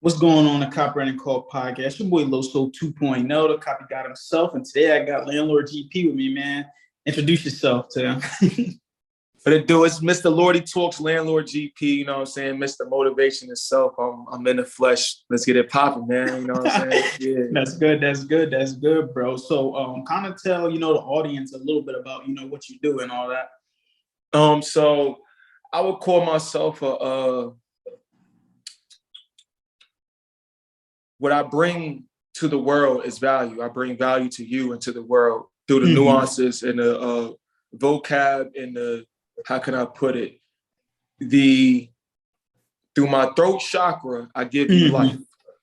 What's going on, the Copywriting Call podcast? Your boy Loso 2.0, the copy guy himself. And today I got Landlord GP with me, man. Introduce yourself to him. What it do? It's Mr. Lordy Talks, Landlord GP, you know what I'm saying? Mr. Motivation itself. I'm in the flesh. Let's get it popping, man. You know what I'm saying? Yeah. That's good, bro. So kind of tell, the audience a little bit about, what you do and all that. So I would call myself what I bring to the world is value. I bring value to you and to the world through the nuances and the vocab and the, how can I put it? Through my throat chakra, I give you life.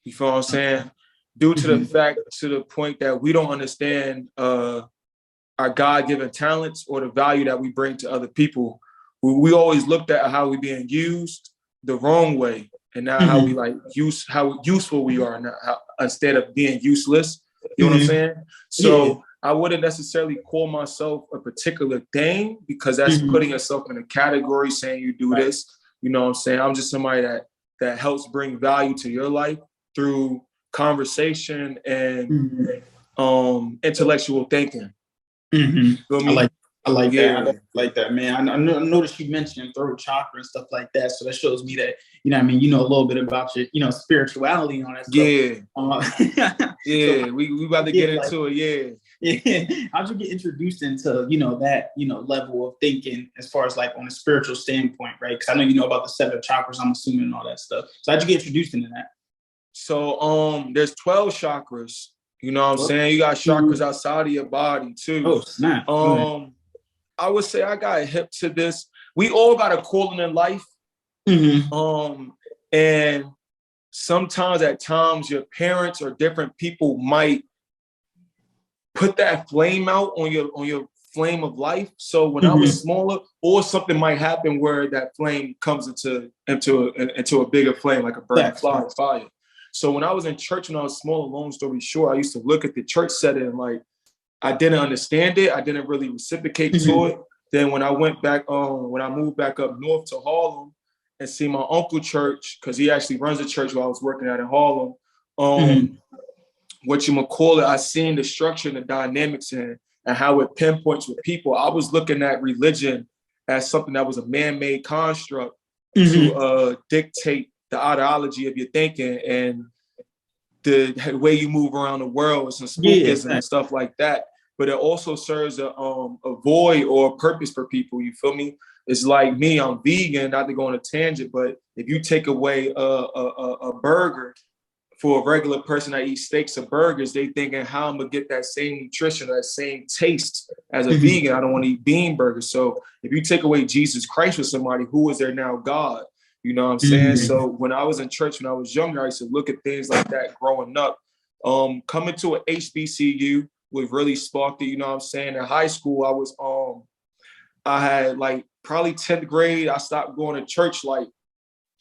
You feel what I'm saying? Due to the fact, to the point that we don't understand our God-given talents or the value that we bring to other people. We always looked at how we being used the wrong way. And now how we how useful we are now, instead of being useless. You know what I'm saying? So I wouldn't necessarily call myself a particular thing because that's putting yourself in a category saying you do this. You know what I'm saying? I'm just somebody that helps bring value to your life through conversation and intellectual thinking. I like that. I like that, man. I noticed you mentioned throat chakra and stuff like that. So that shows me that, you know a little bit about your, spirituality and all that stuff. We about to get into it. Yeah. How'd you get introduced into, that, level of thinking as far as like on a spiritual standpoint, right? Because I know you know about the 7 chakras, I'm assuming, and all that stuff. So how'd you get introduced into that? So there's 12 chakras. You know what I'm saying? You got chakras outside of your body too. Oh, snap. I would say I got hip to this. We all got a calling in life. And sometimes at times your parents or different people might put that flame out on your flame of life. So when I was smaller, or something might happen where that flame comes into a bigger flame, like a burning fire. So when I was in church when I was small, long story short, I used to look at the church setting and like, I didn't understand it. I didn't really reciprocate to it. Then when I went back, when I moved back up north to Harlem and see my uncle church, because he actually runs a church where I was working at in Harlem, I seen the structure and the dynamics and how it pinpoints with people. I was looking at religion as something that was a man-made construct to dictate the ideology of your thinking and the way you move around the world and some spookism and stuff like that. But it also serves a void or a purpose for people. You feel me? It's like me, I'm vegan, not to go on a tangent, but if you take away a burger for a regular person that eats steaks or burgers, they thinking how I'm gonna get that same nutrition, that same taste as a vegan. I don't want to eat bean burgers. So if you take away Jesus Christ for somebody, who is there now? God. You know what I'm saying? So when I was in church, when I was younger, I used to look at things like that growing up. Coming to an HBCU would really spark it, you know what I'm saying? In high school, I had like probably 10th grade. I stopped going to church like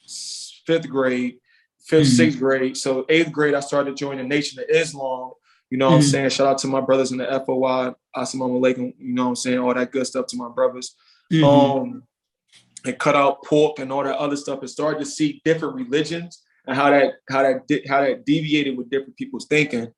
5th grade, 6th grade. So 8th grade, I started joining the Nation of Islam. You know what I'm saying? Shout out to my brothers in the FOI, Assalamu alaikum, you know what I'm saying? All that good stuff to my brothers. And cut out pork and all that other stuff, and started to see different religions and how that deviated with different people's thinking.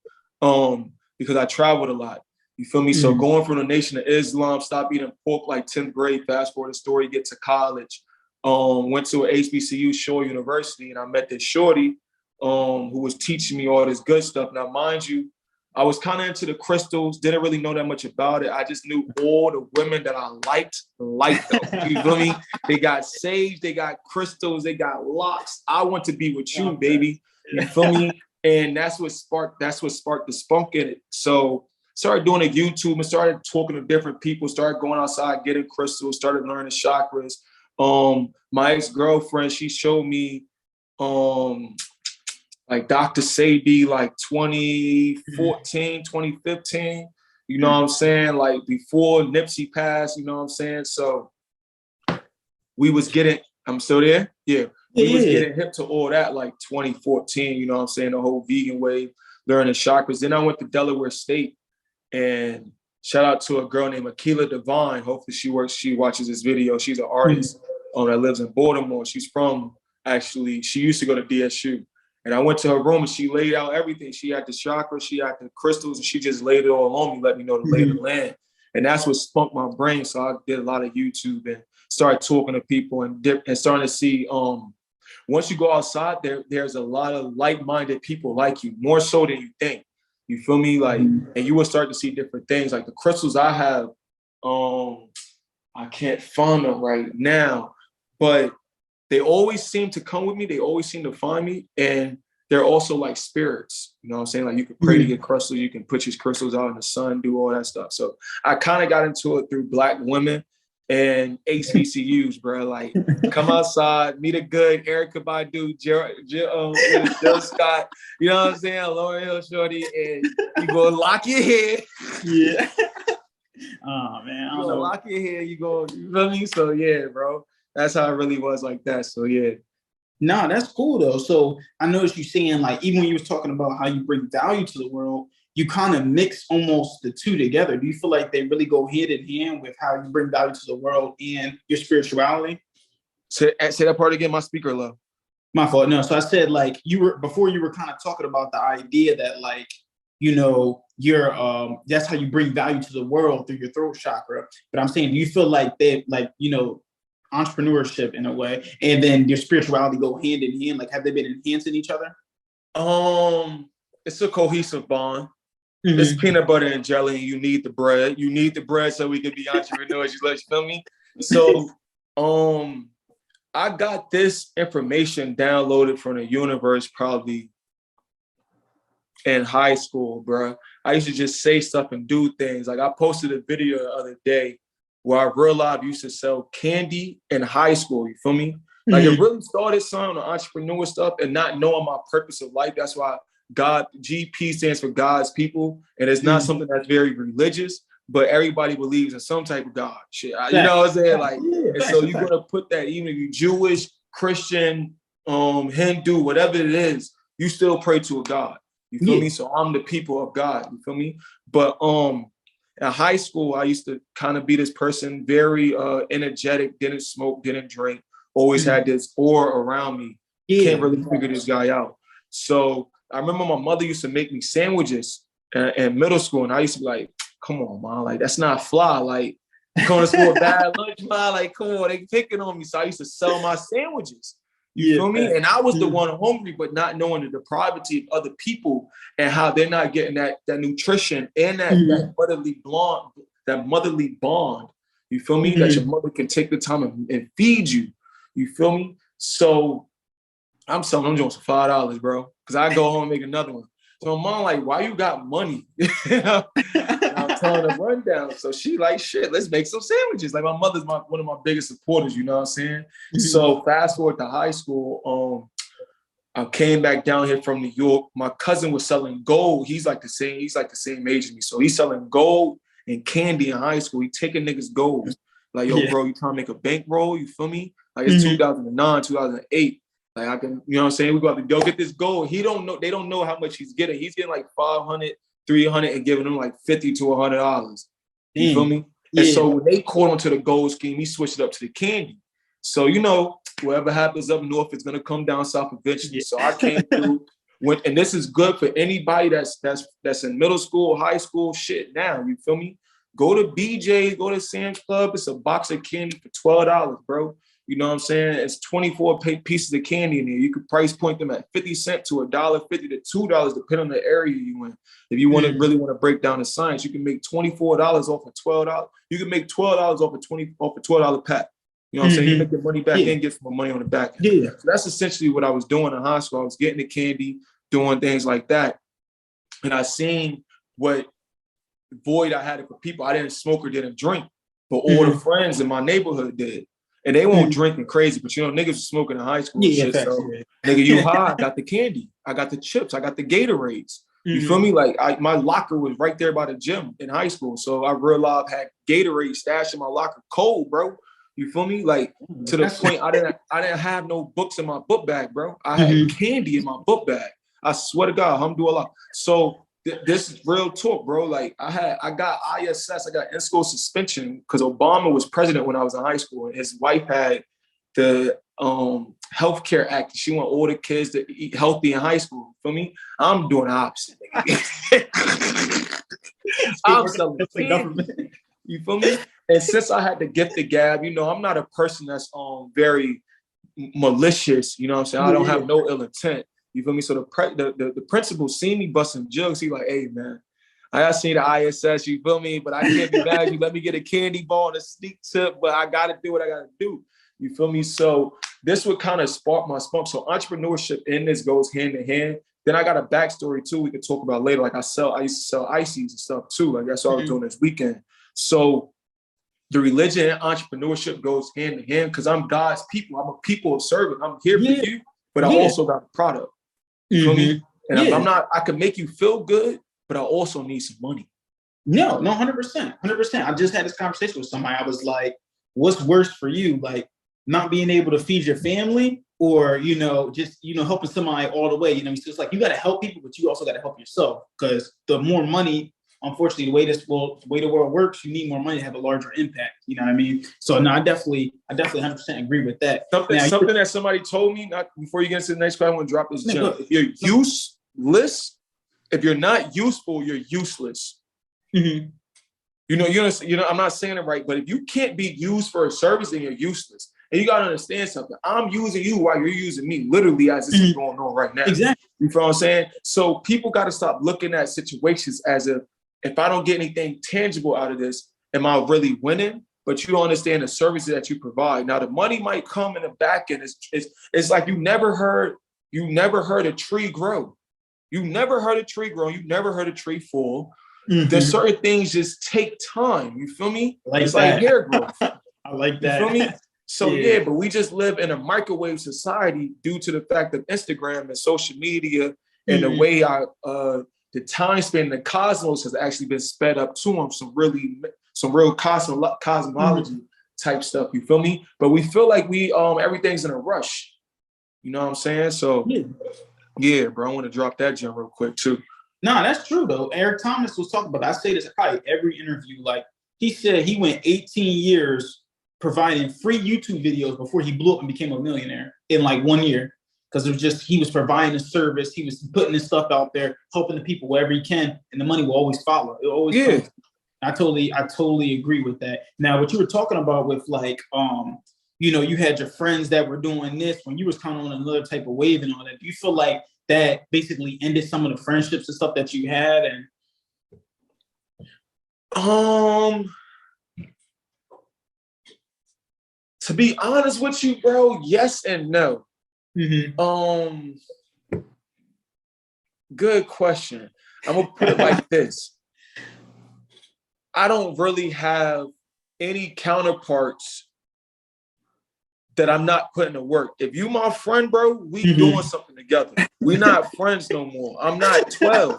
Because I traveled a lot. You feel me? So going from the Nation of Islam, stopped eating pork like 10th grade, fast forward the story, get to college, went to an HBCU, Shore University, and I met this shorty who was teaching me all this good stuff. Now, mind you, I was kind of into the crystals, didn't really know that much about it. I just knew all the women that I liked them. You feel me? They got sage, they got crystals, they got locks. I want to be with you, baby. You feel me? And that's what sparked the spunk in it. So started doing a YouTube and started talking to different people, started going outside, getting crystals, started learning chakras. My ex-girlfriend, she showed me like Dr. Sadie, like 2014, 2015, you know what I'm saying? Like before Nipsey passed, you know what I'm saying? So we was getting, I'm still there? Yeah. We was getting hip to all that like 2014, you know what I'm saying? The whole vegan wave, learning chakras. Then I went to Delaware State and shout out to a girl named Akila Devine. Hopefully she watches this video. She's an artist that lives in Baltimore. She's from, actually, she used to go to DSU. And I went to her room and she laid out everything. She had the chakras, she had the crystals, and she just laid it all on me, let me know the lay of the land. And that's what spunked my brain. So I did a lot of YouTube and started talking to people and starting to see, once you go outside, there's a lot of like-minded people like you, more so than you think. You feel me? Like, and you will start to see different things. Like the crystals I have, I can't find them right now, but they always seem to come with me. They always seem to find me. And they're also like spirits. You know what I'm saying? Like you can pray to get crystals. You can put your crystals out in the sun, do all that stuff. So I kind of got into it through Black women and HBCUs, bro. Like come outside, meet a good Erica Badu, Jill Scott, you know what I'm saying? Lauryn Hill Shorty, and you go lock your head. Yeah. Oh man, I don't know. Lock your head, you feel me? So yeah, bro. That's how it really was like that. So yeah. Nah, that's cool though. So I noticed you saying like, even when you was talking about how you bring value to the world, you kind of mix almost the two together. Do you feel like they really go hand in hand with how you bring value to the world and your spirituality? Say that part again, my speaker low. My fault. No, so I said like you were kind of talking about the idea that like, you know, you're that's how you bring value to the world through your throat chakra. But I'm saying, do you feel like they like, you know, entrepreneurship in a way and then your spirituality go hand in hand? Like have they been enhancing each other? It's a cohesive bond. It's peanut butter and jelly, and you need the bread. You need the bread so we can be entrepreneurs. You feel me? So I got this information downloaded from the universe probably in high school, bro. I used to just say stuff and do things. Like I posted a video the other day where I realized I used to sell candy in high school. You feel me? Like it really started some entrepreneur stuff and not knowing my purpose of life. That's why GP stands for God's people. And it's not something that's very religious, but everybody believes in some type of God. Shit, you know what I'm saying? Like, and so you're going to put that, even if you're Jewish, Christian, Hindu, whatever it is, you still pray to a God. You feel me? So I'm the people of God. You feel me? But in high school, I used to kind of be this person, very energetic, didn't smoke, didn't drink, always had this aura around me. Can't really figure this guy out. So I remember my mother used to make me sandwiches in middle school, and I used to be like, come on, man, like, that's not fly. Like, going to school with bad lunch, man, like, come on, they picking on me. So I used to sell my sandwiches. You feel me? And I was the one hungry, but not knowing the depravity of other people and how they're not getting that nutrition and that motherly bond. You feel me? That your mother can take the time and feed you. You feel me? So I'm selling them joints for $5, bro. Because I go home and make another one. So my mom like, why you got money? I'm telling her rundown. So she like, shit, let's make some sandwiches. Like my mother's one of my biggest supporters, you know what I'm saying? So fast forward to high school, I came back down here from New York. My cousin was selling gold. He's like the same age as me. So he's selling gold and candy in high school. He taking niggas gold. Like, yo, bro, you trying to make a bankroll? You feel me? Like it's 2009, 2008. Like I can, you know what I'm saying? We got to go get this gold. They don't know how much he's getting. He's getting like 500, 300 and giving them like $50 to $100. You feel me? And so when they caught him to the gold scheme, he switched it up to the candy. So, you know, whatever happens up north is going to come down south eventually. So I came through, and this is good for anybody that's in middle school, high school, shit now. You feel me? Go to BJ's, go to Sam's Club. It's a box of candy for $12, bro. You know what I'm saying? It's 24 pieces of candy in there. You could price point them at 50 cents to $1.50 to $2, depending on the area you in. If you really want to break down the science, you can make $24 off of $12. You can make $12 off a $12 pack. You know what I'm saying? You make your money back and get some money on the back end. So that's essentially what I was doing in high school. I was getting the candy, doing things like that. And I seen what void I had it for people. I didn't smoke or didn't drink, but all the friends in my neighborhood did. And they won't drinking crazy, but you know, niggas was smoking in high school and shit. So, nigga, you high, I got the candy. I got the chips. I got the Gatorades. You feel me? Like my locker was right there by the gym in high school. So I realized I had Gatorade stashed in my locker cold, bro. You feel me? Like to the point I didn't have no books in my book bag, bro. I had candy in my book bag. I swear to God, alhamdulillah. So this is real talk, bro. Like I got ISS, I got in-school suspension because Obama was president when I was in high school, and his wife had the healthcare actor. She want all the kids to eat healthy in high school. Feel me? I'm doing the opposite. I'm selling candy. You feel me? And since I had the gift of gab, you know, I'm not a person that's very malicious. You know what I'm saying? I don't have no ill intent. You feel me? So the principal see me busting jugs. He like, hey man, I seen the ISS. You feel me? But I can't be mad. You let me get a candy bar and a sneak tip, but I gotta do what I gotta do. You feel me? So this would kind of spark my spunk. So entrepreneurship in this goes hand in hand. Then I got a backstory too we could talk about later. Like I used to sell ices and stuff too. Like that's what I was doing this weekend. So the religion and entrepreneurship goes hand in hand because I'm God's people. I'm a people of servant. I'm here for you, but I also got a product. You feel me? And I'm not, I can make you feel good, but I also need some money. No, 100%. 100%. I just had this conversation with somebody. I was like, what's worse for you? Like not being able to feed your family or, you know, just, you know, helping somebody all the way. You know, so it's like you got to help people, but you also got to help yourself because the more money, unfortunately, the way the world works, you need more money to have a larger impact. You know what I mean? So no, I definitely 100% agree with that. Something that somebody told me, not before you get into the next question, I want to drop this gem. If you're useless, if you're not useful, you're useless. Mm-hmm. You know, I'm not saying it right, but if you can't be used for a service, then you're useless. And you got to understand something. I'm using you while you're using me, literally as this is going on right now. Exactly. You feel what I'm saying? So people got to stop looking at situations as if I don't get anything tangible out of this, am I really winning? But you don't understand the services that you provide. Now the money might come in the back end. It's like you never heard a tree grow. You never heard a tree grow. You never heard a tree fall. Mm-hmm. There's certain things just take time. You feel me? It's like hair growth. I like that. You feel me? So but we just live in a microwave society due to the fact of Instagram and social media and the way the time span, the cosmos has actually been sped up to them. Some real cosmology type stuff. You feel me? But we feel like we everything's in a rush. You know what I'm saying? So yeah, bro, I want to drop that gem real quick too. No, that's true though. Eric Thomas was talking about that. I say this probably every interview. Like he said, he went 18 years providing free YouTube videos before he blew up and became a millionaire in like 1 year. Because it was just, he was providing a service, he was putting his stuff out there, helping the people wherever he can, and the money will always follow. It always comes. I totally agree with that. Now, what you were talking about with like, you know, you had your friends that were doing this when you was kind of on another type of wave and all that. Do you feel like that basically ended some of the friendships and stuff that you had? And to be honest with you, bro, yes and no. Mm-hmm. Good question. I'm gonna put it like this. I don't really have any counterparts that I'm not putting to work. If you my friend, bro, we doing something together. We not friends no more. I'm not 12.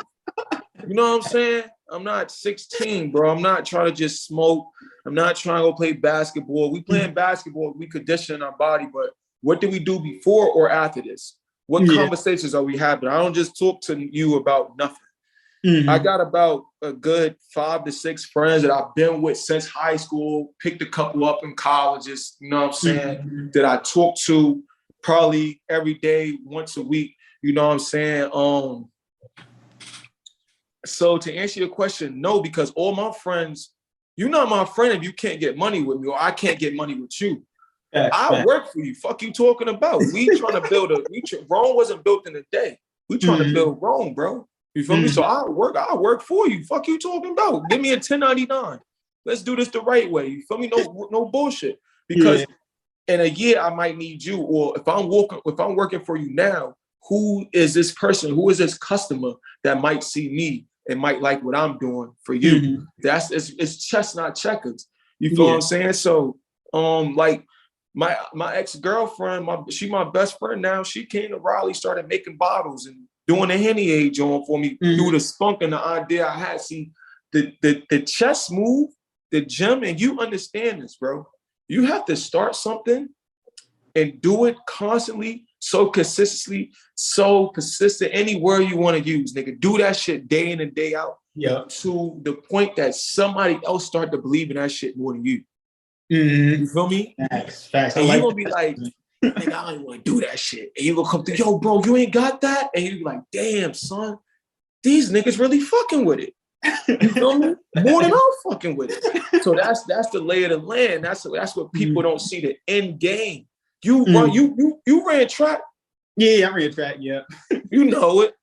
You know what I'm saying? I'm not 16, bro. I'm not trying to just smoke. I'm not trying to go play basketball. We playing basketball, we condition our body, but what do we do before or after this? What conversations are we having? I don't just talk to you about nothing. I got about a good 5 to 6 friends that I've been with since high school, picked a couple up in colleges, you know what I'm saying, that I talk to probably every day, once a week, you know what I'm saying? So to answer your question, no, because all my friends, you're not my friend if you can't get money with me or I can't get money with you. I work for you. Fuck you talking about? We trying to build Rome wasn't built in a day. We trying to build Rome, bro. You feel me? So I work for you. Fuck you talking about? Give me a 1099. Let's do this the right way. You feel me? No bullshit. Because in a year I might need you, or if I'm working for you now, who is this person? Who is this customer that might see me and might like what I'm doing for you? It's chess, not checkers. You feel what I'm saying? So like my ex-girlfriend, she my best friend now. She came to Raleigh, started making bottles and doing the Henny age on for me through the spunk and the idea I had. See, the chess move, the gym, and you understand this, bro. You have to start something and do it constantly, so consistently, so persistent, any word you want to use, nigga. Do that shit day in and day out to the point that somebody else start to believe in that shit more than you. You feel me? Facts. And you're gonna be like, nigga, I don't even want to do that shit. And you gonna come through, yo, bro, you ain't got that? And you be like, damn, son, these niggas really fucking with it. You feel me? More than I'm fucking with it. So that's the lay of the land. That's what people don't see, the end game. You run, you ran track. Yeah, I ran track, yeah. You know it.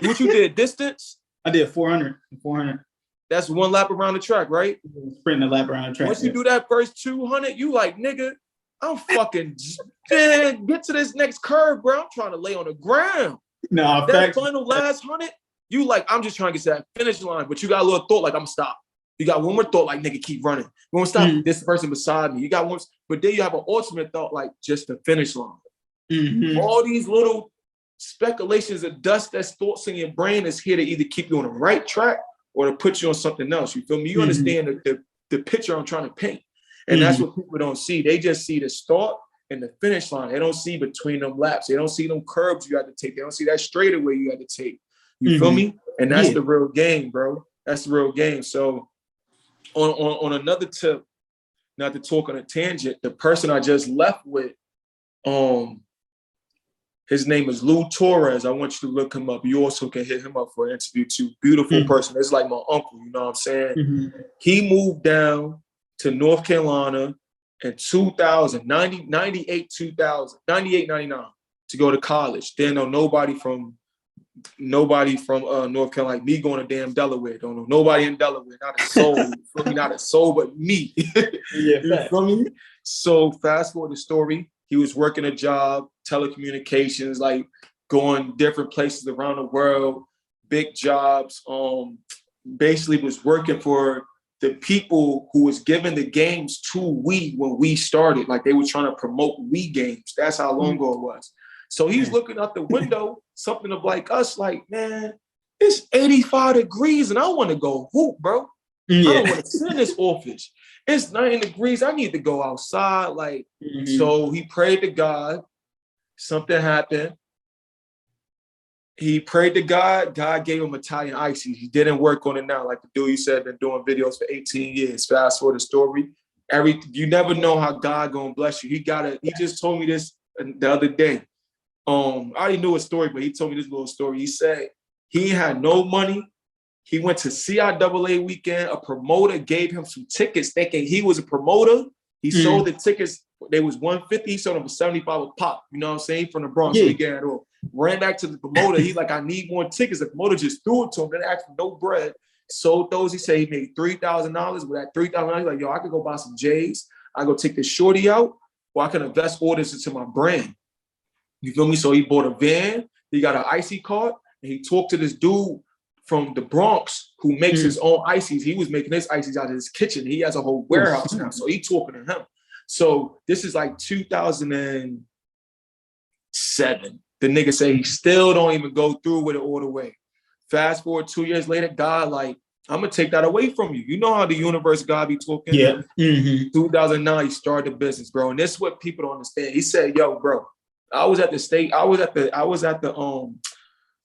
What you did, distance? I did 400. That's one lap around the track, right? Sprinting a lap around the track. Once you do that first 200, you like, nigga, I'm fucking, man, get to this next curve, bro. I'm trying to lay on the ground. No, that final last 100, you like, I'm just trying to get to that finish line, but you got a little thought like, I'm gonna stop. You got one more thought like, nigga, keep running. You won't stop this person beside me. You got one, but then you have an ultimate thought like, just the finish line. All these little speculations of dust that's thoughts in your brain is here to either keep you on the right track or to put you on something else. You feel me? You understand the picture I'm trying to paint. And that's what people don't see. They just see the start and the finish line. They don't see between them laps. They don't see them curbs you have to take. They don't see that straightaway you have to take. You feel me? And that's the real game, bro. That's the real game. So on another tip, not to talk on a tangent, the person I just left with, his name is Lou Torres. I want you to look him up. You also can hit him up for an interview too. Beautiful person. It's like my uncle, you know what I'm saying? He moved down to North Carolina in 2000, 98, 2000, 98, 99 to go to college. Didn't know nobody from North Carolina, like me going to damn Delaware. Don't know nobody in Delaware, not a soul. Feel me? Not a soul, but me. You feel me? So fast forward the story. He was working a job, telecommunications, like going different places around the world, big jobs. Basically was working for the people who was giving the games to Wii when we started. Like they were trying to promote Wii games. That's how long ago it was. So he's looking out the window, something of like us, like, man, it's 85 degrees and I want to go hoop, bro. I don't want to sit in this office. It's 90 degrees. I need to go outside. Like, so he prayed to God. Something happened. He prayed to God. God gave him Italian ices. He didn't work on it now. Like the dude you said, been doing videos for 18 years. Fast forward the story. You never know how God gonna bless you. He just told me this the other day. I already knew a story, but he told me this little story. He said he had no money. He went to CIAA weekend. A promoter gave him some tickets thinking he was a promoter. He sold the tickets. They was $150. He sold them for $75 a pop. You know what I'm saying? From the Bronx. So he got it all. Ran back to the promoter. He's like, I need more tickets. The promoter just threw it to him. Didn't ask for no bread. Sold those. He said he made $3,000. With that $3,000, he's like, yo, I could go buy some J's. I go take this shorty out, or I can invest all this into my brand. You feel me? So he bought a van. He got an icy cart, and he talked to this dude from the Bronx who makes his own ices. He was making his ices out of his kitchen. He has a whole warehouse now. So he talking to him. So this is like 2007. The nigga say he still don't even go through with it all the way. Fast forward 2 years later, God like, I'm gonna take that away from you. You know how the universe God be talking? 2009, he started the business, bro. And this is what people don't understand. He said, yo, bro, I was at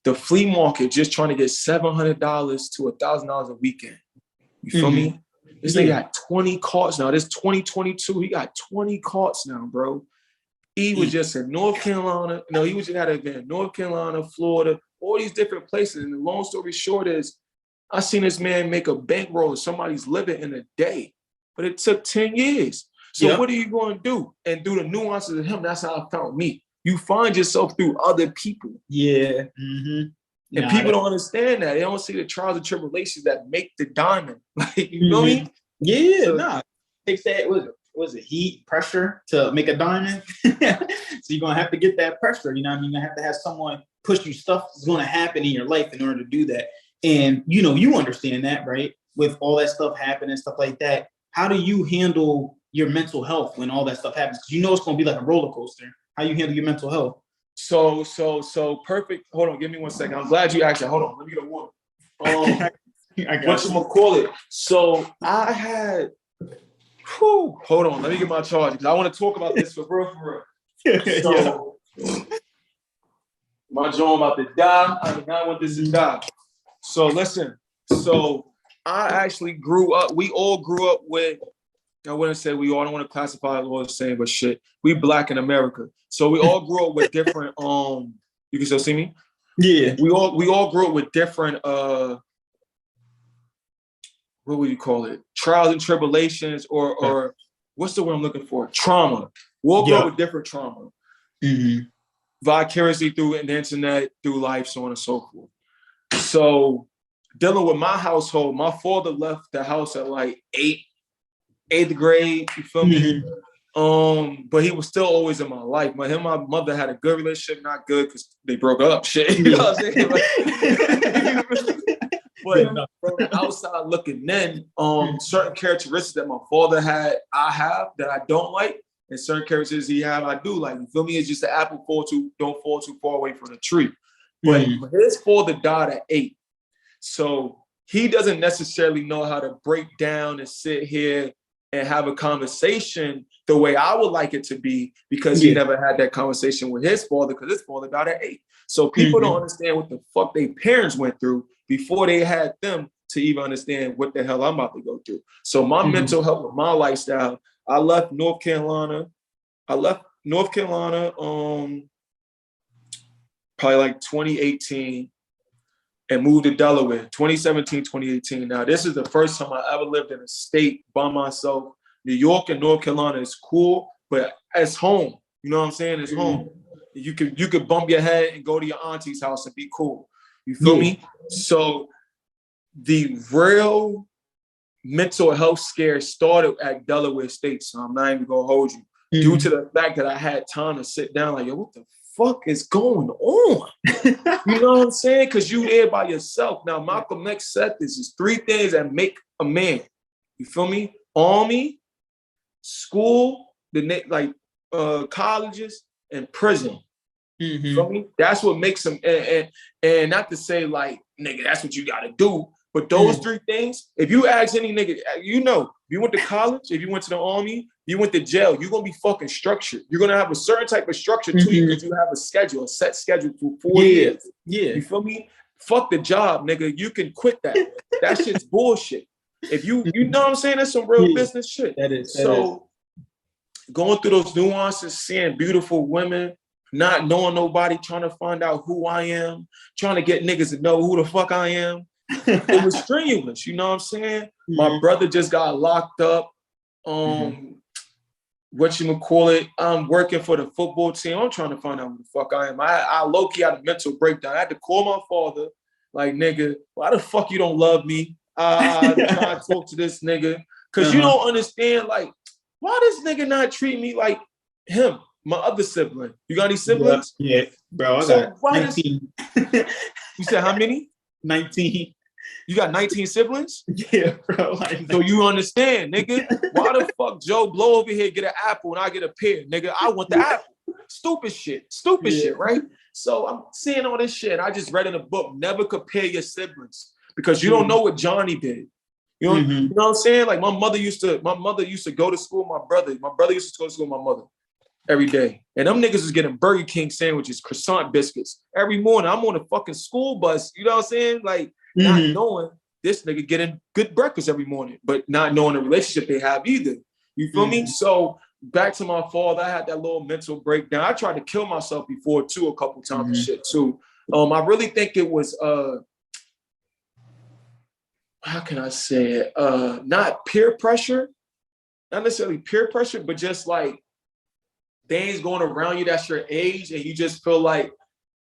the flea market just trying to get $700 to $1,000 a weekend. You feel me? This nigga got 20 carts now. This 2022, he got 20 carts now, bro. He was just in North Carolina. No, he was just had an event in North Carolina, Florida, all these different places. And the long story short is, I seen this man make a bankroll of somebody's living in a day, but it took 10 years. So what are you going to do? And through the nuances of him, that's how I found me. You find yourself through other people. And people don't understand that. They don't see the trials and tribulations that make the diamond. Like, you know what I mean? Takes that, was it heat, pressure to make a diamond? So you're going to have to get that pressure. You know what I mean? You're going to have to have someone push you. Stuff is going to happen in your life in order to do that. And, you know, you understand that, right? With all that stuff happening, stuff like that. How do you handle your mental health when all that stuff happens? Because you know it's going to be like a roller coaster. How you handle your mental health? So perfect. Hold on, give me 1 second. I'm glad you asked that. Hold on, let me get a water. Whatchamacallit? So I had, hold on, let me get my charge because I want to talk about this for real. So my jaw about to die. I do not want this to die. So listen. So I actually grew up. We all grew up with I wouldn't say we all, I don't want to classify it all the same, but shit, we Black in America. So we all grew up with different, you can still see me? Yeah. We all grew up with different, what would you call it? Trials and tribulations or what's the word I'm looking for? Trauma. We all grew up with different trauma. Mm-hmm. Vicariously through the internet, through life, so on and so forth. So dealing with my household, my father left the house at like eighth grade, you feel me? But he was still always in my life. Him and my mother had a good relationship, not good because they broke up. Shit, you know what I'm saying? But from the outside looking in, certain characteristics that my father had, I have that I don't like, and certain characteristics he have, I do like. You feel me? It's just the apple don't fall too far away from the tree. But his father died at 8, so he doesn't necessarily know how to break down and sit here and have a conversation the way I would like it to be, because he never had that conversation with his father, because his father died at 8. So people don't understand what the fuck their parents went through before they had them to even understand what the hell I'm about to go through. So my mental health with my lifestyle, I left North Carolina. Probably like 2018 and moved to Delaware, 2017, 2018. Now, this is the first time I ever lived in a state by myself. New York and North Carolina is cool, but it's home. You know what I'm saying? It's home. You could bump your head and go to your auntie's house and be cool. You feel me? So the real mental health scare started at Delaware State, so I'm not even gonna hold you. Due to the fact that I had time to sit down, like, yo, what the fuck is going on? You know what I'm saying? Because you there by yourself. Now, Malcolm X said this is 3 things that make a man. You feel me? Army, school, colleges, and prison. You feel me? That's what makes them. And not to say like, nigga, that's what you got to do. But those 3 things, if you ask any nigga, you know, if you went to college, if you went to the army, you went to jail, you're going to be fucking structured. You're going to have a certain type of structure to you because you have a schedule, a set schedule for 4 years. Yeah. You feel me? Fuck the job, nigga. You can quit that. That shit's bullshit. If you know what I'm saying? That's some real business shit. That is. Going through those nuances, seeing beautiful women, not knowing nobody, trying to find out who I am, trying to get niggas to know who the fuck I am. It was strenuous, you know what I'm saying? My brother just got locked up. Whatchamacallit, I'm working for the football team. I'm trying to find out who the fuck I am. I low-key had a mental breakdown. I had to call my father, like, nigga, why the fuck you don't love me? I'm trying to talk to this nigga. Because you don't understand, like, why this nigga not treat me like him, my other sibling? You got any siblings? Yeah, bro, I got 19. You said how many? 19. You got 19 siblings? Yeah, bro. So you understand, nigga. Why the fuck Joe Blow over here get an apple and I get a pear? Nigga, I want the apple. Stupid shit, right? So I'm seeing all this shit. I just read in a book, never compare your siblings because you don't know what Johnny did. You know, you know what I'm saying? Like my mother used to go to school with my brother. My brother used to go to school with my mother every day. And them niggas was getting Burger King sandwiches, croissant biscuits every morning. I'm on a fucking school bus. You know what I'm saying? Like not knowing this nigga getting good breakfast every morning, but not knowing the relationship they have either. You feel me? So back to my father, I had that little mental breakdown. I tried to kill myself before too, a couple times and shit too. I really think it was how can I say it? Not peer pressure, not necessarily peer pressure, but just like things going around you that's your age and you just feel like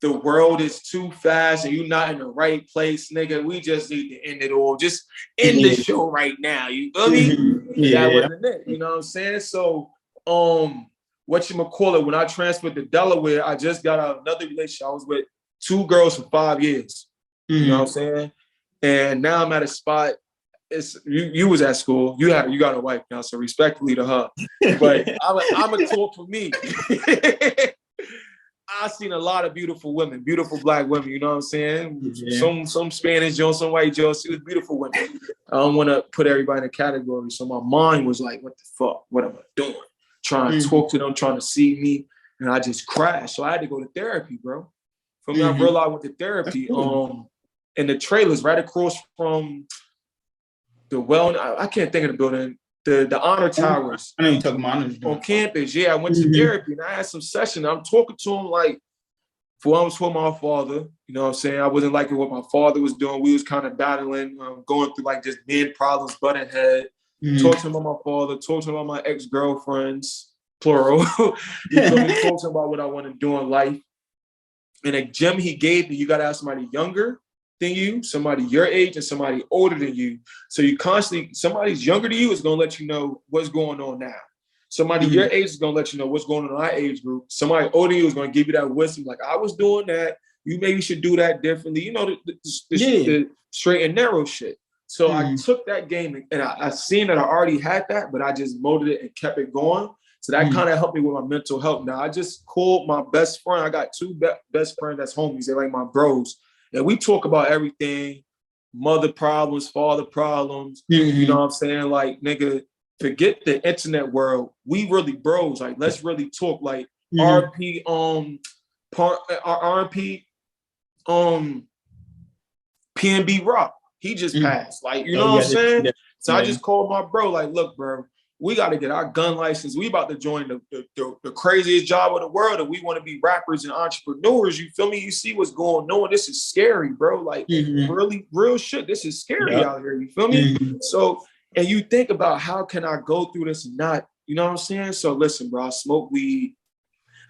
the world is too fast and you're not in the right place, nigga. We just need to end it all. Just end the show right now. You feel me? That wasn't it. You know what I'm saying? So, whatchamacallit, when I transferred to Delaware, I just got out of another relationship. I was with 2 girls for 5 years. You know what I'm saying? And now I'm at a spot. It's you was at school. You got a wife now, so respectfully to her. But I'm a talk for me. I've seen a lot of beautiful women, beautiful black women, you know what I'm saying? Yeah. Some Spanish Jones, some white Jones. She was beautiful women. I don't want to put everybody in a category. So my mind was like, what the fuck? What am I doing? Trying to talk to them, trying to see me. And I just crashed. So I had to go to therapy, bro. From there, I realized I went to therapy. In the trailers right across from the I can't think of the building. the honor towers. I know you're talking about on campus. Yeah, I went to therapy and I had some session. I'm talking to him like, for I was for my father, you know what I'm saying? I wasn't liking what my father was doing. We was kind of battling, going through like just men problems, butting head. Talk to him about my father, talk to him about my ex-girlfriends, plural. You feel me? Talk to him about what I want to do in life. And a gem he gave me, you got to have somebody younger than you, somebody your age, and somebody older than you. So you constantly, somebody's younger than you is going to let you know what's going on now. Somebody your age is going to let you know what's going on in our age group. Somebody older than you is going to give you that wisdom, like, I was doing that. You maybe should do that differently. You know, the straight and narrow shit. So I took that game and I seen that I already had that, but I just molded it and kept it going. So that kind of helped me with my mental health. Now, I just called my best friend. I got two best friends that's homies. They're like my bros. And we talk about everything, mother problems, father problems. You know what I'm saying? Like, nigga, forget the internet world. We really bros. Like, let's really talk. Like, RP, PNB Rock. He just passed. Like, you know what I'm saying? So I just called my bro, like, look, bro, we got to get our gun license. We about to join the craziest job in the world, and we want to be rappers and entrepreneurs. You feel me? You see what's going on. This is scary, bro. Like, really, real shit. This is scary out here. You feel me? So, and you think about how can I go through this and not, you know what I'm saying? So listen, bro, I smoke weed.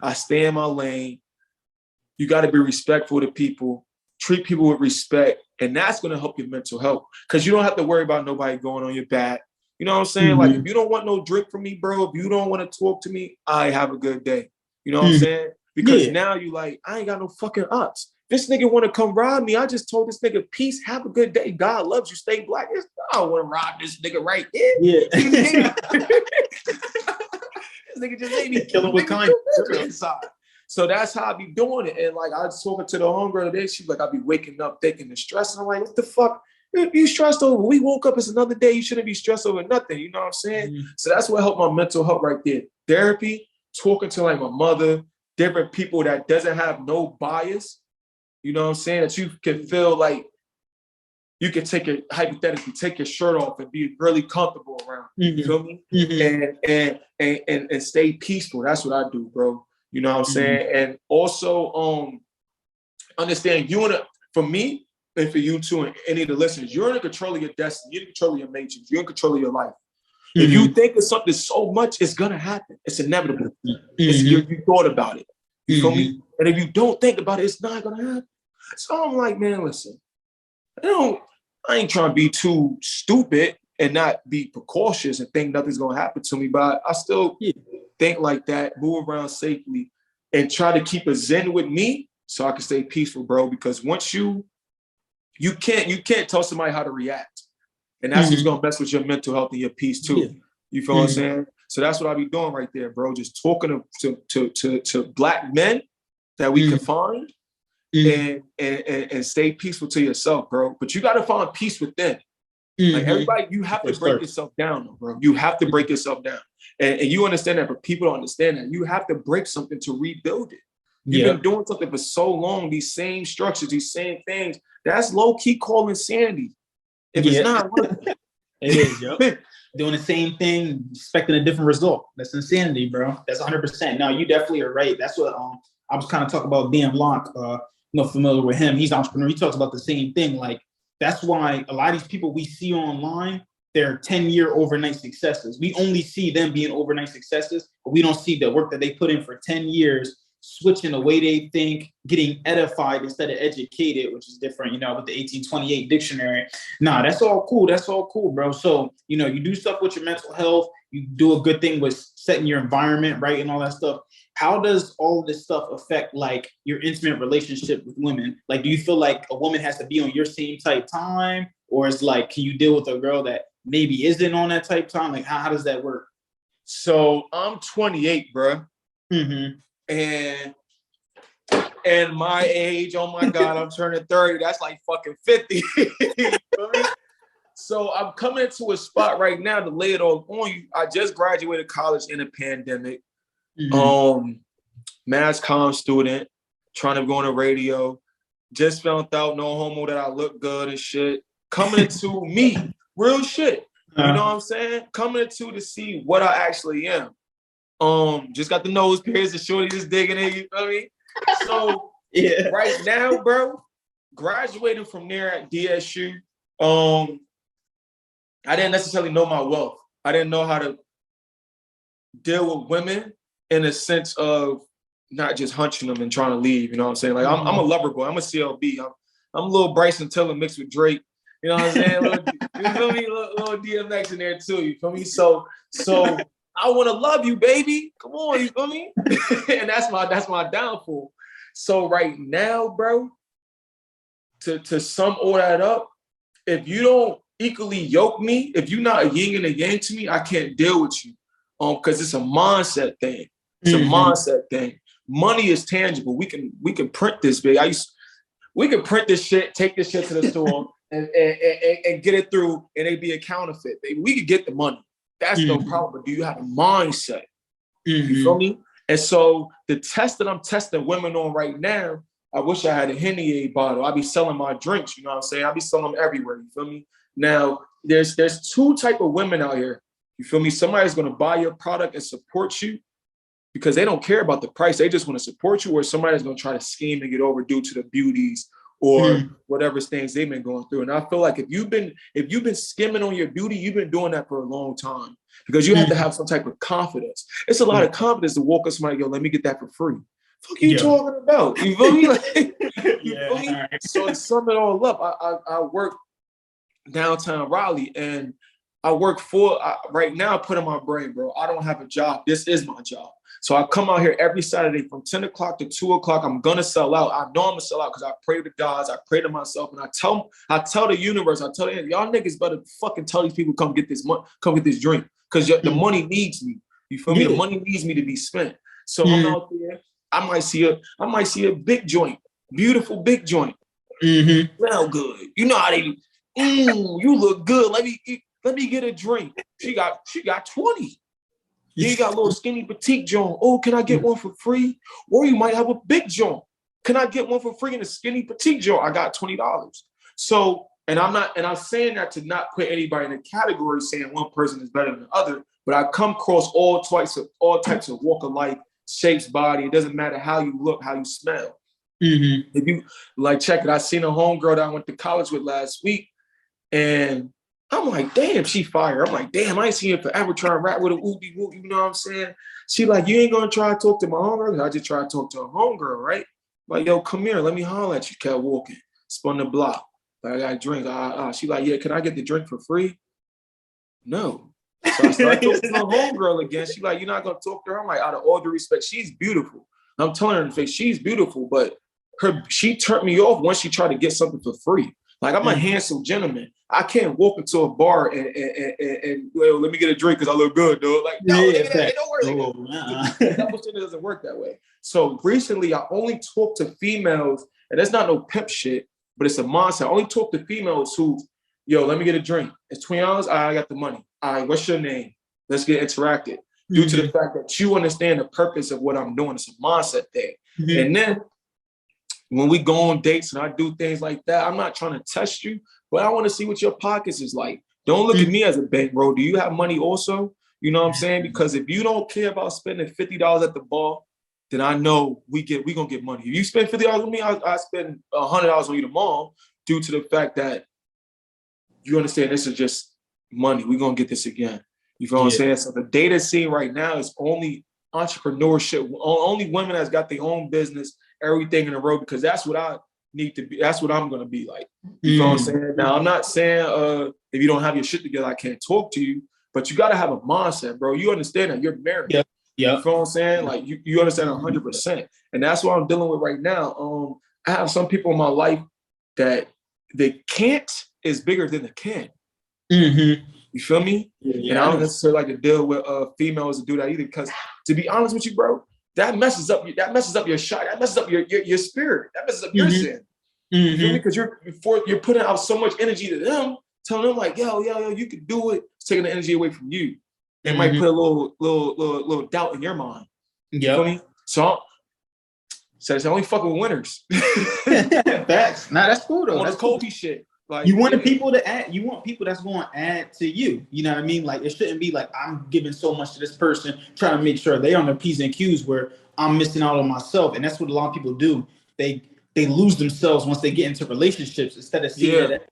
I stay in my lane. You got to be respectful to people. Treat people with respect. And that's going to help your mental health because you don't have to worry about nobody going on your back. You know what I'm saying? Like, if you don't want no drink from me, bro, if you don't want to talk to me, I have a good day. You know what I'm saying? Because now you like, I ain't got no fucking ups. This nigga want to come rob me. I just told this nigga, peace, have a good day. God loves you, stay black. I don't want to rob this nigga right here. This nigga just made me kill him with kindness inside. So that's how I be doing it. And like, I was talking to the homegirl today. She's like, I be waking up thinking and stressing. I'm like, what the fuck? You stressed over? We woke up, it's another day. You shouldn't be stressed over nothing. You know what I'm saying? So that's what helped my mental health right there. Therapy, talking to like my mother, different people that doesn't have no bias. You know what I'm saying? That you can feel like you can hypothetically take your shirt off and be really comfortable around. You feel me? And stay peaceful. That's what I do, bro. You know what I'm saying? And also understand for me and for you too and any of the listeners, you're in control of your destiny. You're in control of your matrix. You're in control of your life. If you think of something so much, it's going to happen. It's inevitable. You thought about it. You feel me? And if you don't think about it, it's not going to happen. So I'm like, man, listen, I ain't trying to be too stupid and not be precautious and think nothing's going to happen to me, but I still think like that, move around safely, and try to keep a zen with me so I can stay peaceful, bro. Because once you can't tell somebody how to react, and that's what's gonna mess with your mental health and your peace too. You feel what I'm saying? So that's what I be doing right there, bro. Just talking to black men that we can find and stay peaceful to yourself, bro. But you got to find peace within. Like everybody, you have to break yourself down, bro. You have to break yourself down. And you understand that, but people don't understand that. You have to break something to rebuild it. You've been doing something for so long, these same structures, these same things. That's low-key called insanity. If it's not working. It is, doing the same thing, expecting a different result. That's insanity, bro. That's 100%. No, you definitely are right. That's what I was kind of talking about Dan Locke, familiar with him. He's an entrepreneur. He talks about the same thing. Like, that's why a lot of these people we see online, they're 10-year overnight successes. We only see them being overnight successes, but we don't see the work that they put in for 10 years, switching the way they think, getting edified instead of educated, which is different, with the 1828 dictionary. Nah, that's all cool. That's all cool, bro. So, you do stuff with your mental health. You do a good thing with setting your environment right and all that stuff. How does all of this stuff affect like your intimate relationship with women? Like, do you feel like a woman has to be on your same type time? Or is like, can you deal with a girl that maybe isn't on that type time? Like, how does that work? So I'm 28, bro. And my age, oh my God, I'm turning 30. That's like fucking 50. So I'm coming into a spot right now to lay it all on you. I just graduated college in a pandemic. Mass comm student, trying to go on the radio. Just found out, no homo, that I look good and shit. Coming into me, real shit. You know what I'm saying? Coming into to see what I actually am. Just got the nose pierced, the shorty just digging it, you feel me? So right now, bro, graduating from there at DSU, I didn't necessarily know my wealth. I didn't know how to deal with women in a sense of not just hunching them and trying to leave. You know what I'm saying? Like I'm a lover boy. I'm a CLB. I'm a little Bryson Tiller mixed with Drake. You know what I'm saying? You feel me? Little DMX in there too. You feel me? So I want to love you, baby. Come on, you feel me? And that's my downfall. So right now, bro, to sum all that up, if you don't equally yoke me, if you're not a yin and a yang to me, I can't deal with you. Because it's a mindset thing. It's a mindset thing. Money is tangible. We can print this, big. We can print this shit, take this shit to the store, and get it through, and it be a counterfeit. Baby. We could get the money. That's no problem. But do you have a mindset? You feel me? And so the test that I'm testing women on right now, I wish I had a Henny bottle. I'd be selling my drinks, you know what I'm saying? I'd be selling them everywhere, you feel me? Now, there's two type of women out here, you feel me? Somebody's gonna buy your product and support you because they don't care about the price. They just wanna support you, or somebody's gonna try to scheme and get over due to the beauties or whatever things they've been going through. And I feel like if you've been skimming on your beauty, you've been doing that for a long time because you have to have some type of confidence. It's a lot of confidence to walk up to somebody, yo, let me get that for free. Fuck you talking about? You feel me? Like, you feel me? Right. So to sum it all up, I work downtown Raleigh, and I work right now, I put in my brain, bro, I don't have a job. This is my job. So I come out here every Saturday from 10 o'clock to 2 o'clock. I'm going to sell out. I know I'm going to sell out because I pray to gods. I pray to myself. And I tell the universe, I tell them, y'all niggas better fucking tell these people, come get this money, come get this drink. Because the money needs me. You feel me? The money needs me to be spent. So I'm out there. I might see a big joint, beautiful big joint. Smell good. You know how they, you look good. Let me get a drink. She got 20. You got a little skinny petite joint. Oh, can I get one for free? Or you might have a big joint. Can I get one for free in a skinny petite joint? I got $20. So, and I'm saying that to not put anybody in a category saying one person is better than the other, but I come across all types of walk of life, shapes, body. It doesn't matter how you look, how you smell. If you like, check it. I seen a homegirl that I went to college with last week, and I'm like, damn, she fire. I'm like, damn, I ain't seen her forever trying to rap with a whoopie whoop. You know what I'm saying? She like, you ain't gonna try to talk to my homegirl? I just try to talk to a homegirl, right? Like, yo, come here, let me holler at you. Kept walking, spun the block. Like, I got a drink. She like, yeah, can I get the drink for free? No. So I started talking to my homegirl again. She like, you're not gonna talk to her? I'm like, out of all due respect, she's beautiful. I'm telling her in the face, she's beautiful, but she turned me off once she tried to get something for free. Like, I'm a handsome gentleman. I can't walk into a bar and well, let me get a drink because I look good, dude. Like, no, it don't work like that. That doesn't work that way. So recently, I only talk to females, and that's not no pimp shit, but it's a mindset. I only talk to females who, yo, let me get a drink. It's $20. I got the money. All right, what's your name? Let's get interacted. Due to the fact that you understand the purpose of what I'm doing. It's a mindset thing. And then when we go on dates and I do things like that, I'm not trying to test you, but I want to see what your pockets is like. Don't look at me as a bankroll. Do you have money also? You know what I'm saying? Because if you don't care about spending $50 at the bar, then I know we gonna get money. If you spend $50 with me, I spend $100 on you tomorrow, due to the fact that you understand this is just money. We're gonna get this again. You feel what I'm saying? So the data scene right now is only entrepreneurship, only women that's got their own business, everything in a row, because that's what I need to be. That's what I'm going to be like. You know what I'm saying? Now, I'm not saying if you don't have your shit together, I can't talk to you, but you got to have a mindset, bro. You understand that you're married. You know what I'm saying? Like, you understand 100%. And that's what I'm dealing with right now. I have some people in my life that the can't is bigger than the can. You feel me? And I don't necessarily like to deal with females to do that either, because to be honest with you, bro, that messes up your shot. That messes up your spirit. That messes up your sin. You feel me? Because you're putting out so much energy to them, telling them like, yo, you can do it. It's taking the energy away from you. It might put a little doubt in your mind. You feel me? So it's only fucking with winners. Facts. Nah, that's cool though. That's Kobe shit. Like you want people to add. You want people that's going to add to you. You know what I mean? Like it shouldn't be like I'm giving so much to this person, trying to make sure they on their P's and Q's where I'm missing out on myself. And that's what a lot of people do. They lose themselves once they get into relationships instead of seeing it. Like,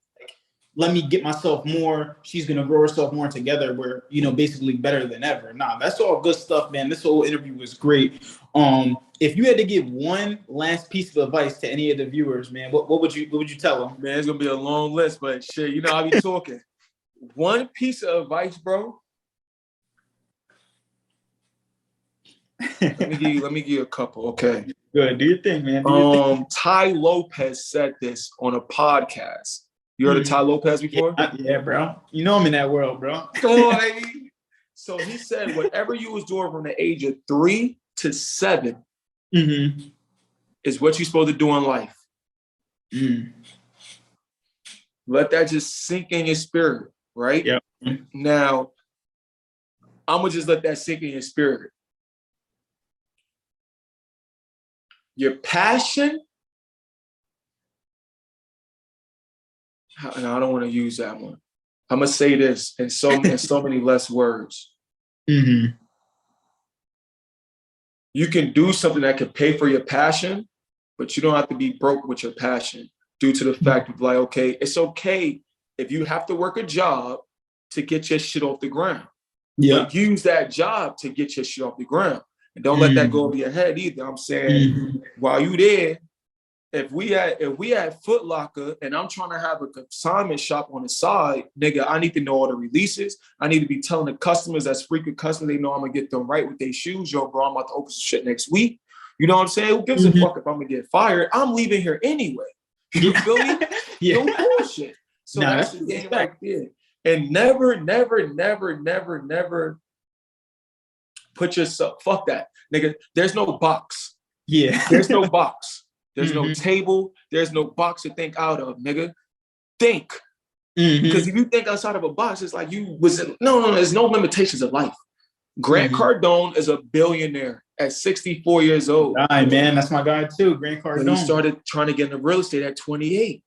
let me get myself more. She's gonna grow herself more together. We're basically better than ever. Nah, that's all good stuff, man. This whole interview was great. If you had to give one last piece of advice to any of the viewers, man, what would you tell them? Man, it's gonna be a long list, but shit, I be talking. One piece of advice, bro. Let me give you a couple. Okay. Good. Do your thing, man. Ty Lopez said this on a podcast. You heard of Ty Lopez before? Yeah, bro. You know I'm in that world, bro. So he said, whatever you was doing from the age of 3 to 7 is what you're supposed to do in life. Let that just sink in your spirit, right? Yeah. Now, I'm gonna just let that sink in your spirit. Your passion. No, I don't want to use that one. I'm gonna say this in so many less words. You can do something that can pay for your passion, but you don't have to be broke with your passion due to the fact of like, okay, it's okay if you have to work a job to get your shit off the ground. Yeah. But use that job to get your shit off the ground. And don't let that go over your head either. I'm saying while you there, if we had Foot Locker and I'm trying to have a consignment shop on the side, nigga, I need to know all the releases. I need to be telling the customers that's frequent customers, they know I'm gonna get them right with their shoes. Yo, bro, I'm about to open some shit next week. You know what I'm saying? Who gives a fuck if I'm gonna get fired? I'm leaving here anyway. You feel me? No bullshit. So that's the game right there. And never put yourself, fuck that, nigga. There's no box. Yeah. There's no box. There's no table. There's no box to think out of, nigga. Think. Because if you think outside of a box, it's like you was in, no, there's no limitations of life. Grant Cardone is a billionaire at 64 years old. All right, man. That's my guy too, Grant Cardone. But he started trying to get into real estate at 28.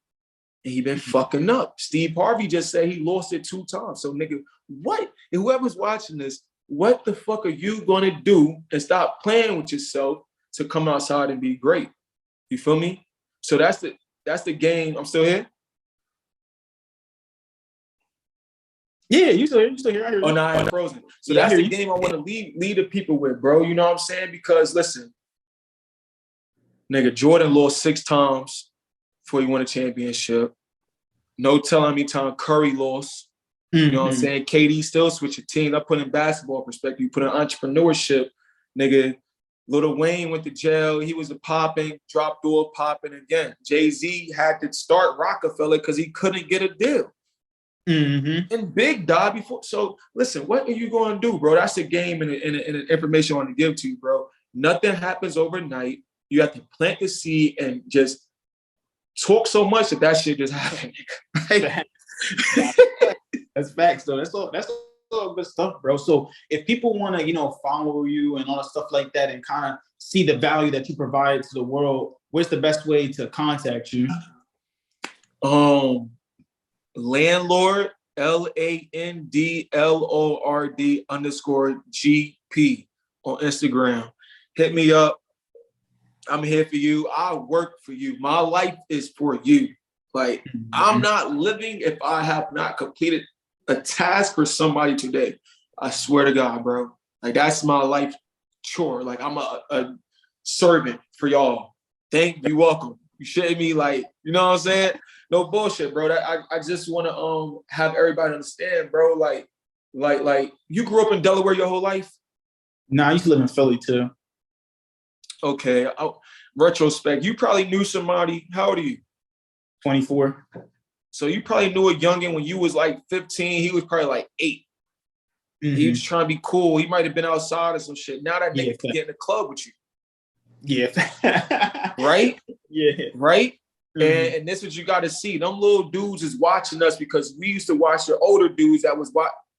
And he been fucking up. Steve Harvey just said he lost it 2 times. So, nigga, what? And whoever's watching this, what the fuck are you gonna do and stop playing with yourself to come outside and be great? You feel me? So that's the game. I'm still here? Yeah, you still here. I hear you. Oh, no, I'm frozen. So that's the game I want to lead the people with, bro. You know what I'm saying? Because listen, nigga, Jordan lost 6 times before he won a championship. No telling how many times Curry lost. You know what I'm saying? KD still switching teams. I put in basketball perspective. You put in entrepreneurship, nigga. Lil Wayne went to jail. He was a popping, dropped off, popping again. Jay-Z had to start Rockefeller because he couldn't get a deal. And Big died before. So listen, what are you going to do, bro? That's the game and the information I want to give to you, bro. Nothing happens overnight. You have to plant the seed and just talk so much that shit just happened. That's facts, though. That's all good stuff, bro. So if people want to, follow you and all that stuff like that and kind of see the value that you provide to the world, what's the best way to contact you? Landlord, LANDLORD_GP on Instagram. Hit me up. I'm here for you. I work for you. My life is for you. Like, I'm not living if I have not completed a task for somebody today. I swear to God, bro. Like, that's my life chore. Like, I'm a servant for y'all. Thank you. Welcome. You shouldn't be like, you know what I'm saying? No bullshit, bro. I just want to have everybody understand, bro. Like you grew up in Delaware your whole life? Nah, I used to live in Philly too. Okay. Retrospect, you probably knew somebody. How old are you? 24. So you probably knew a youngin when you was like 15. He was probably like 8. He was trying to be cool. He might have been outside or some shit. Now that nigga can get in the club with you. Yeah. Right? Yeah. Right? And this is what you got to see. Them little dudes is watching us because we used to watch the older dudes that was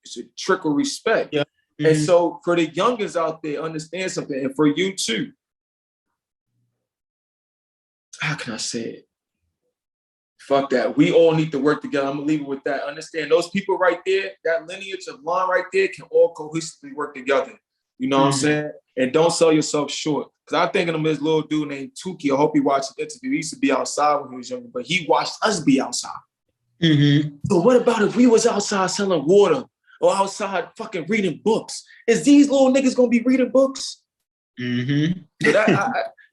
it's a trickle respect. Yeah. And so for the youngins out there, understand something. And for you too. How can I say it? Fuck that. We all need to work together. I'm gonna leave it with that. Understand those people right there, that lineage of line right there can all cohesively work together. You know what I'm saying? And don't sell yourself short. Because I'm thinking of this little dude named Tuki. I hope he watched the interview. He used to be outside when he was younger, but he watched us be outside. So what about if we was outside selling water or outside fucking reading books? Is these little niggas gonna be reading books? So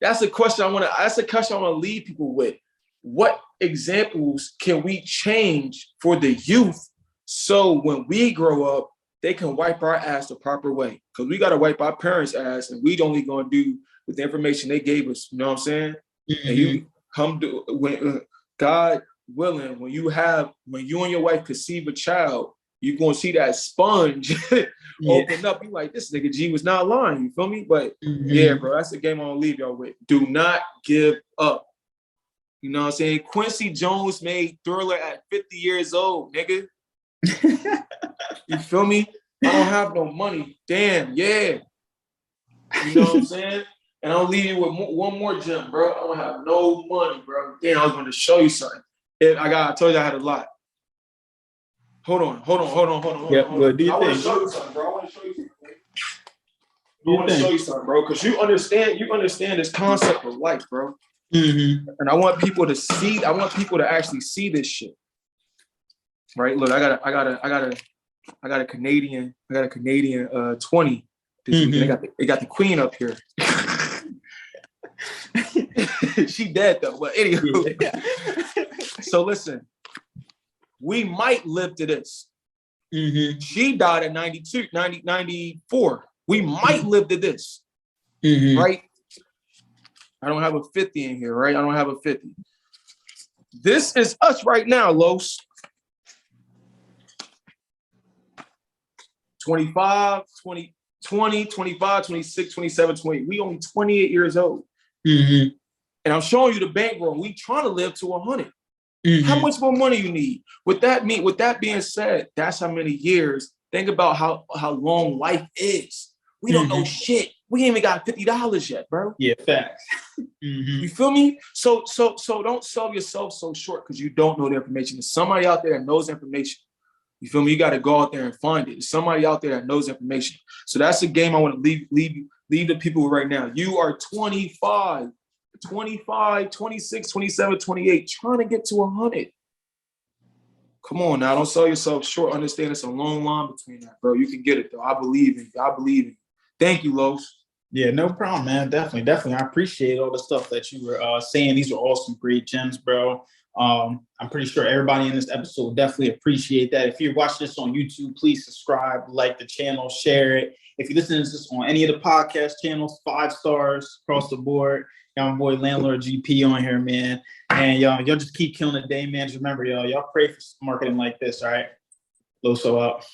that's a question I want to leave people with. What examples can we change for the youth so when we grow up, they can wipe our ass the proper way? Because we got to wipe our parents' ass, and we only going to do with the information they gave us. You know what I'm saying? And you come to, when God willing, when you and your wife conceive a child, you're going to see that sponge open up. You like, this nigga G was not lying. You feel me? But yeah, bro, that's the game I'm going to leave y'all with. Do not give up. You know what I'm saying? Quincy Jones made Thriller at 50 years old, nigga. You feel me? I don't have no money. Damn, yeah. You know what I'm saying? And I'll leave you with one more gem, bro. I don't have no money, bro. Damn, I was going to show you something. I told you I had a lot. Hold on. Yeah, but do you I want to think? show you something, bro. I want to show you something, bro, because you understand this concept of life, bro. And I want people to see. I want people to actually see this shit. Right? Look, I got a Canadian 20 this week. They got the queen up here. She dead though, but anyway. So listen, we might live to this. She died at 94. We might live to this. Right? I don't have a 50 in here, right? I don't have a 50. This is us right now, Los. 25, 20, 25, 26, 27, 28. We only 28 years old. And I'm showing you the bankroll. We trying to live to 100. How much more money you need? With that being said, that's how many years. Think about how long life is. We don't know shit. We ain't even got $50 yet, bro. Yeah, facts. You feel me? So don't sell yourself so short because you don't know the information. There's somebody out there that knows information. You feel me? You got to go out there and find it. There's somebody out there that knows information. So that's the game I want to leave the people with right now. You are 25, 26, 27, 28, trying to get to 100. Come on now, don't sell yourself short. Understand it's a long line between that, bro. You can get it though. I believe in you. Thank you, Los. Yeah, no problem, man. Definitely. I appreciate all the stuff that you were saying. These are all some great gems, bro. I'm pretty sure everybody in this episode definitely appreciate that. If you're watching this on YouTube, please subscribe, like the channel, share it. If you listen to this on any of the podcast channels, 5 stars across the board. Y'all, my boy Landlord GP on here, man. And y'all just keep killing the day, man. Just remember, y'all pray for marketing like this, all right? Loso out.